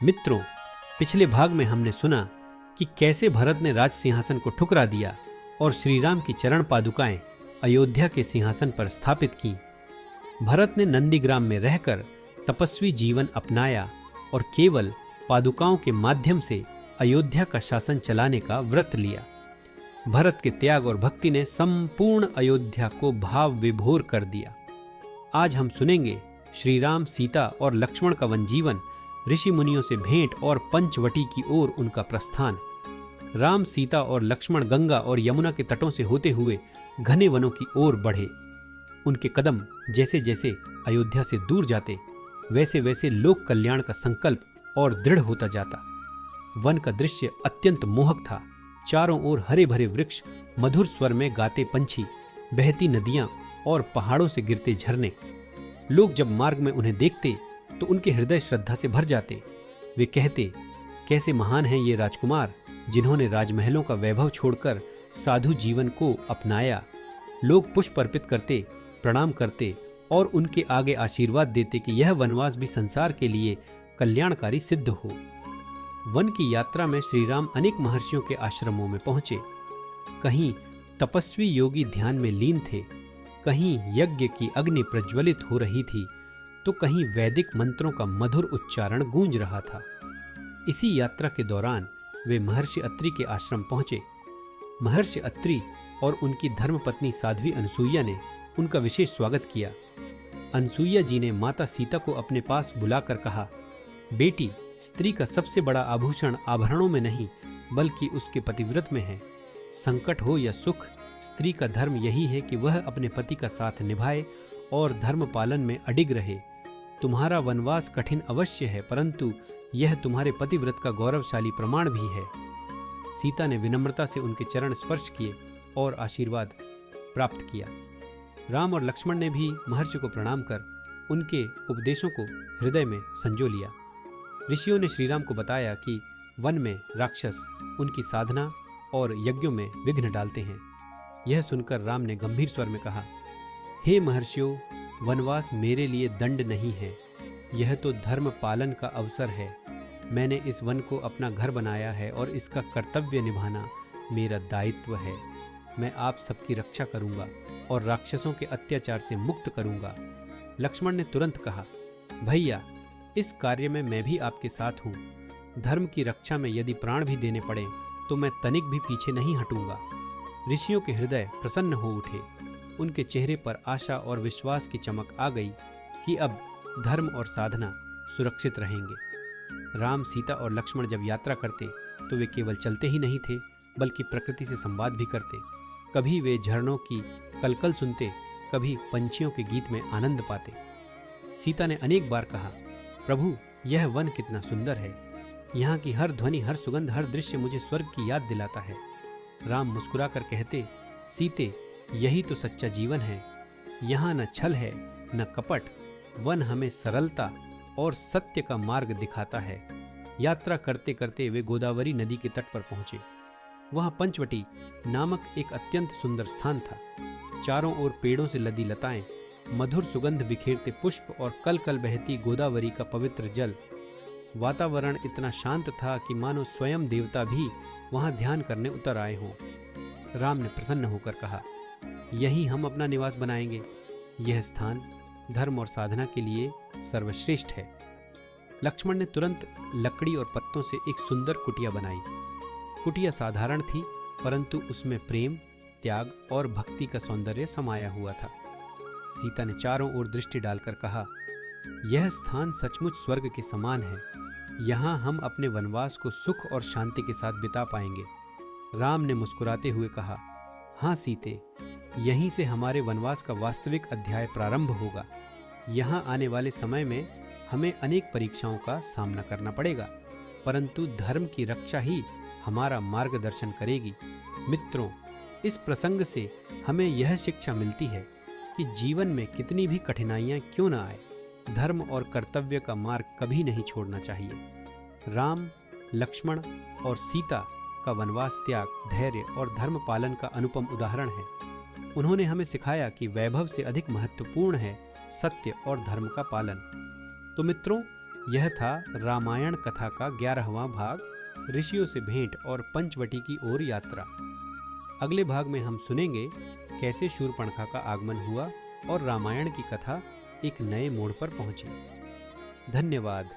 मित्रों, पिछले भाग में हमने सुना कि कैसे भरत ने राज सिंहासन को ठुकरा दिया और श्री राम की चरण पादुकाएं अयोध्या के सिंहासन पर स्थापित की। भरत ने नंदीग्राम में रहकर तपस्वी जीवन अपनाया और केवल पादुकाओं के माध्यम से अयोध्या का शासन चलाने का व्रत लिया। भरत के त्याग और भक्ति ने संपूर्ण अयोध्या को भाव विभोर कर दिया। आज हम सुनेंगे श्री राम, सीता और लक्ष्मण का वन जीवन, ऋषि मुनियों से भेंट और पंचवटी की ओर उनका प्रस्थान। राम, सीता और लक्ष्मण गंगा और यमुना के तटों से होते हुए घने वनों की ओर बढ़े। उनके कदम जैसे जैसे अयोध्या से दूर जाते, वैसे वैसे लोक कल्याण का संकल्प और दृढ़ होता जाता। वन का दृश्य अत्यंत मोहक था। चारों ओर हरे भरे वृक्ष, मधुर स्वर में गाते पंछी, बहती नदियां और पहाड़ों से गिरते झरने। लोग जब मार्ग में उन्हें देखते तो उनके हृदय श्रद्धा से भर जाते। वे कहते, कैसे महान हैं ये राजकुमार, जिन्होंने राजमहलों का वैभव छोड़कर साधु जीवन को अपनाया। लोग पुष्प अर्पित करते, प्रणाम करते और उनके आगे आशीर्वाद देते कि यह वनवास भी संसार के लिए कल्याणकारी सिद्ध हो। वन की यात्रा में श्री राम अनेक महर्षियों के आश्रमों में पहुंचे। कहीं तपस्वी योगी ध्यान में लीन थे, कहीं यज्ञ की अग्नि प्रज्वलित हो रही थी, तो कहीं वैदिक मंत्रों का मधुर उच्चारण गूंज रहा था। इसी यात्रा के दौरान वे महर्षि अत्रि के आश्रम पहुंचे। महर्षि अत्रि और उनकी धर्मपत्नी साध्वी अनसुईया ने उनका विशेष स्वागत किया। अनसुईया जी ने माता सीता को अपने पास बुलाकर कहा, बेटी, स्त्री का सबसे बड़ा आभूषण आभरणों में नहीं बल्कि उसके पतिव्रत में है। संकट हो या सुख, स्त्री का धर्म यही है कि वह अपने पति का साथ निभाए और धर्म पालन में अडिग रहे। तुम्हारा वनवास कठिन अवश्य है, परंतु यह तुम्हारे पतिव्रत का गौरवशाली प्रमाण भी है। सीता ने विनम्रता से उनके चरण स्पर्श किए और आशीर्वाद प्राप्त किया। राम और लक्ष्मण ने भी महर्षि को प्रणाम कर उनके उपदेशों को हृदय में संजो लिया। ऋषियों ने श्रीराम को बताया कि वन में राक्षस उनकी साधना और यज्ञों में विघ्न डालते हैं। यह सुनकर राम ने गंभीर स्वर में कहा, हे महर्षियों, वनवास मेरे लिए दंड नहीं है, यह तो धर्म पालन का अवसर है। मैंने इस वन को अपना घर बनाया है और इसका कर्तव्य निभाना मेरा दायित्व है। मैं आप सबकी रक्षा करूंगा और राक्षसों के अत्याचार से मुक्त करूंगा। लक्ष्मण ने तुरंत कहा, भैया, इस कार्य में मैं भी आपके साथ हूँ। धर्म की रक्षा में यदि प्राण भी देने पड़े तो मैं तनिक भी पीछे नहीं हटूंगा। ऋषियों के हृदय प्रसन्न हो उठे। उनके चेहरे पर आशा और विश्वास की चमक आ गई कि अब धर्म और साधना सुरक्षित रहेंगे। राम, सीता और लक्ष्मण जब यात्रा करते तो वे केवल चलते ही नहीं थे बल्कि प्रकृति से संवाद भी करते। कभी वे झरनों की कलकल सुनते, कभी पंछियों के गीत में आनंद पाते। सीता ने अनेक बार कहा, प्रभु, यह वन कितना सुंदर है। यहाँ की हर ध्वनि, हर सुगंध, हर दृश्य मुझे स्वर्ग की याद दिलाता है। राम मुस्कुराकर कहते, सीते, यही तो सच्चा जीवन है। यहाँ न छल है न कपट। वन हमें सरलता और सत्य का मार्ग दिखाता है। यात्रा करते करते वे गोदावरी नदी के तट पर पहुंचे। वहां पंचवटी नामक एक अत्यंत सुंदर स्थान था। चारों ओर पेड़ों से लदी लताएं, मधुर सुगंध बिखेरते पुष्प और कल कल बहती गोदावरी का पवित्र जल। वातावरण इतना शांत था कि मानो स्वयं देवता भी वहां ध्यान करने उतर आए हों। राम ने प्रसन्न होकर कहा, यहीं हम अपना निवास बनाएंगे। यह स्थान धर्म और साधना के लिए सर्वश्रेष्ठ है। लक्ष्मण ने तुरंत लकड़ी और पत्तों से एक सुंदर कुटिया बनाई। कुटिया साधारण थी, परंतु उसमें प्रेम, त्याग और भक्ति का सौंदर्य समाया हुआ था। सीता ने चारों ओर दृष्टि डालकर कहा, यह स्थान सचमुच स्वर्ग के समान है। यहाँ हम अपने वनवास को सुख और शांति के साथ बिता पाएंगे। राम ने मुस्कुराते हुए कहा, हाँ सीते, यहीं से हमारे वनवास का वास्तविक अध्याय प्रारंभ होगा। यहाँ आने वाले समय में हमें अनेक परीक्षाओं का सामना करना पड़ेगा, परंतु धर्म की रक्षा ही हमारा मार्गदर्शन करेगी। मित्रों, इस प्रसंग से हमें यह शिक्षा मिलती है कि जीवन में कितनी भी कठिनाइयाँ क्यों न आए, धर्म और कर्तव्य का मार्ग कभी नहीं छोड़ना चाहिए। राम, लक्ष्मण और सीता का वनवास त्याग, धैर्य और धर्म पालन का अनुपम उदाहरण है। उन्होंने हमें सिखाया कि वैभव से अधिक महत्वपूर्ण है सत्य और धर्म का पालन। तो मित्रों, यह था रामायण कथा का 11वां भाग, ऋषियों से भेंट और पंचवटी की ओर यात्रा। अगले भाग में हम सुनेंगे कैसे शूर्पणखा का आगमन हुआ और रामायण की कथा एक नए मोड़ पर पहुंची। धन्यवाद।